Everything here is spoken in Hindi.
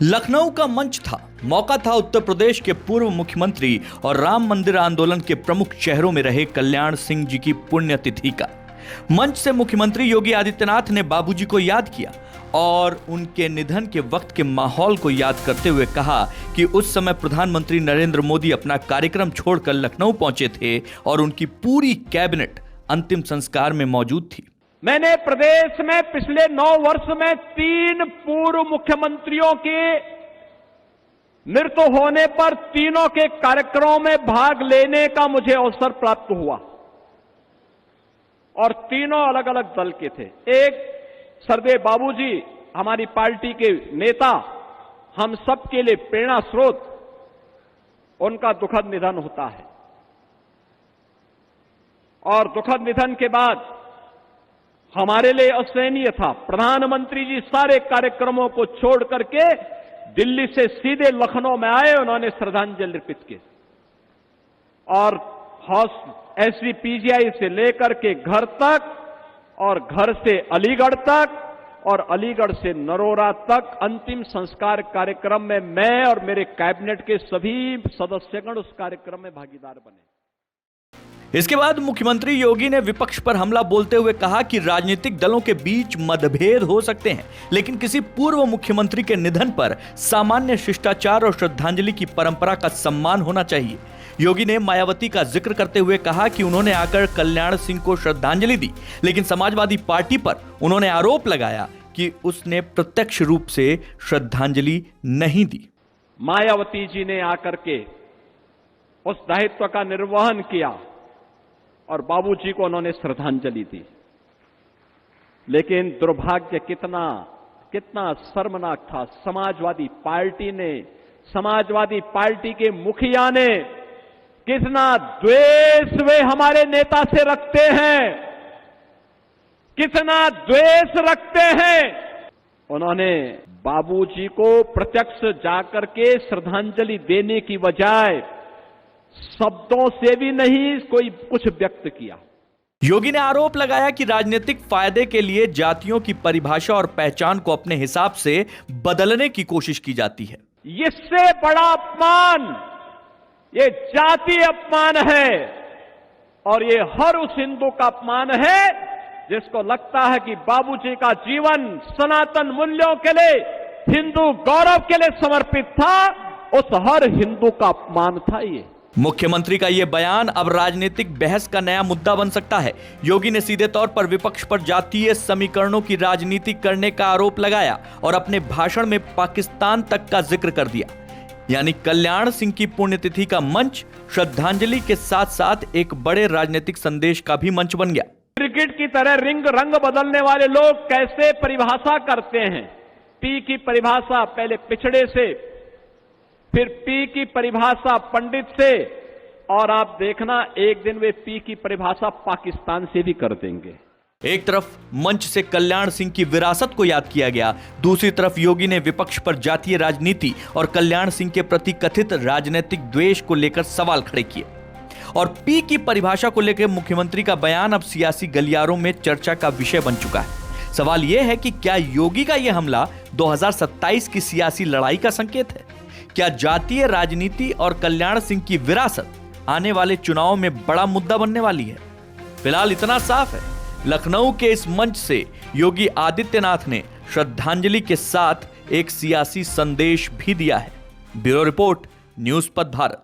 लखनऊ का मंच था, मौका था उत्तर प्रदेश के पूर्व मुख्यमंत्री और राम मंदिर आंदोलन के प्रमुख चेहरों में रहे कल्याण सिंह जी की पुण्यतिथि का। मंच से मुख्यमंत्री योगी आदित्यनाथ ने बाबूजी को याद किया और उनके निधन के वक्त के माहौल को याद करते हुए कहा कि उस समय प्रधानमंत्री नरेंद्र मोदी अपना कार्यक्रम छोड़कर लखनऊ पहुंचे थे और उनकी पूरी कैबिनेट अंतिम संस्कार में मौजूद थी। मैंने प्रदेश में पिछले 9 वर्ष में 3 पूर्व मुख्यमंत्रियों के मृत्यु होने पर तीनों के कार्यक्रमों में भाग लेने का मुझे अवसर प्राप्त हुआ और तीनों अलग अलग दल के थे। एक सरदेव बाबूजी हमारी पार्टी के नेता, हम सबके लिए प्रेरणा स्रोत, उनका दुखद निधन होता है और दुखद निधन के बाद हमारे लिए असहनीय था। प्रधानमंत्री जी सारे कार्यक्रमों को छोड़ करके दिल्ली से सीधे लखनऊ में आए, उन्होंने श्रद्धांजलि अर्पित की और एसवीपीजीआई से लेकर के घर तक और घर से अलीगढ़ तक और अलीगढ़ से नरोरा तक अंतिम संस्कार कार्यक्रम में मैं और मेरे कैबिनेट के सभी सदस्यगण उस कार्यक्रम में भागीदार बने। इसके बाद मुख्यमंत्री योगी ने विपक्ष पर हमला बोलते हुए कहा कि राजनीतिक दलों के बीच मतभेद हो सकते हैं, लेकिन किसी पूर्व मुख्यमंत्री के निधन पर सामान्य शिष्टाचार और श्रद्धांजलि की परंपरा का सम्मान होना चाहिए। योगी ने मायावती का जिक्र करते हुए कहा कि उन्होंने आकर कल्याण सिंह को श्रद्धांजलि दी, लेकिन समाजवादी पार्टी पर उन्होंने आरोप लगाया कि उसने प्रत्यक्ष रूप से श्रद्धांजलि नहीं दी। मायावती जी ने आकर के उस दायित्व का निर्वहन किया और बाबूजी को उन्होंने श्रद्धांजलि दी, लेकिन दुर्भाग्य कितना शर्मनाक था। समाजवादी पार्टी के मुखिया ने कितना द्वेष वे हमारे नेता से रखते हैं, कितना द्वेष रखते हैं। उन्होंने बाबूजी को प्रत्यक्ष जाकर के श्रद्धांजलि देने की बजाय शब्दों से भी नहीं कोई कुछ व्यक्त किया। योगी ने आरोप लगाया कि राजनीतिक फायदे के लिए जातियों की परिभाषा और पहचान को अपने हिसाब से बदलने की कोशिश की जाती है। इससे बड़ा अपमान ये जातीय अपमान है और ये हर उस हिंदू का अपमान है जिसको लगता है कि बाबूजी का जीवन सनातन मूल्यों के लिए, हिंदू गौरव के लिए समर्पित था। उस हर हिंदू का अपमान था ये। मुख्यमंत्री का यह बयान अब राजनीतिक बहस का नया मुद्दा बन सकता है। योगी ने सीधे तौर पर विपक्ष पर जातीय समीकरणों की राजनीति करने का आरोप लगाया और अपने भाषण में पाकिस्तान तक का जिक्र कर दिया। यानी कल्याण सिंह की पुण्यतिथि का मंच श्रद्धांजलि के साथ साथ एक बड़े राजनीतिक संदेश का भी मंच बन गया। क्रिकेट की तरह रंग बदलने वाले लोग कैसे परिभाषा करते हैं। पी की परिभाषा पहले पिछड़े से, फिर पी की परिभाषा पंडित से, और आप देखना एक दिन वे पी की परिभाषा पाकिस्तान से भी कर देंगे। एक तरफ मंच से कल्याण सिंह की विरासत को याद किया गया, दूसरी तरफ योगी ने विपक्ष पर जातीय राजनीति और कल्याण सिंह के प्रति कथित राजनीतिक द्वेष को लेकर सवाल खड़े किए। और पी की परिभाषा को लेकर मुख्यमंत्री का बयान अब सियासी गलियारों में चर्चा का विषय बन चुका है। सवाल यह है कि क्या योगी का यह हमला 2027 की सियासी लड़ाई का संकेत है? क्या जातीय राजनीति और कल्याण सिंह की विरासत आने वाले चुनाव में बड़ा मुद्दा बनने वाली है? फिलहाल इतना साफ है, लखनऊ के इस मंच से योगी आदित्यनाथ ने श्रद्धांजलि के साथ एक सियासी संदेश भी दिया है। ब्यूरो रिपोर्ट, न्यूज़ पथ भारत।